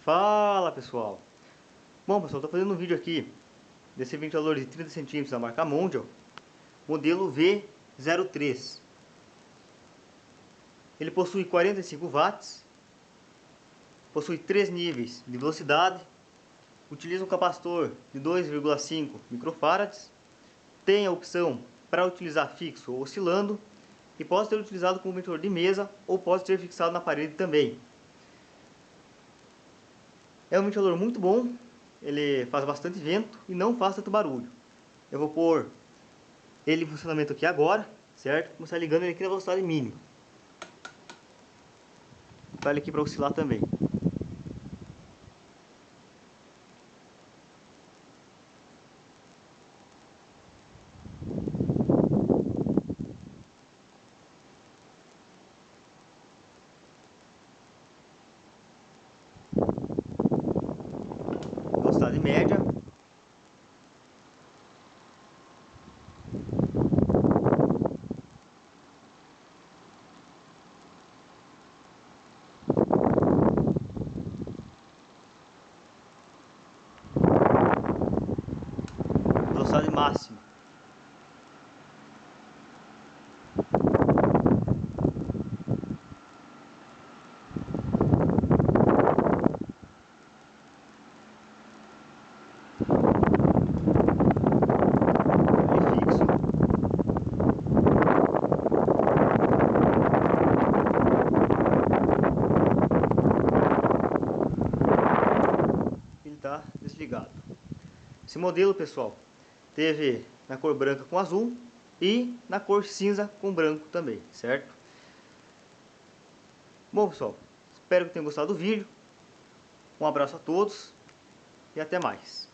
Fala pessoal! Bom pessoal, estou fazendo um vídeo aqui desse ventilador de 30 centímetros da marca Mondial, modelo V03. Ele possui 45 watts, possui 3 níveis de velocidade, utiliza um capacitor de 2,5 microfarads, tem a opção para utilizar fixo ou oscilando e pode ser utilizado como ventilador de mesa ou pode ser fixado na parede também. É um ventilador muito bom, ele faz bastante vento e não faz tanto barulho. Eu vou pôr ele em funcionamento aqui agora, certo? Vou começar ligando ele aqui na velocidade mínima. Vou botar ele aqui para oscilar também. Velocidade média. Velocidade máxima. Ele fixo. Ele está desligado. Esse modelo, pessoal, teve na cor branca com azul e na cor cinza com branco também, certo? Bom, pessoal, espero que tenham gostado do vídeo. Um abraço a todos e até mais.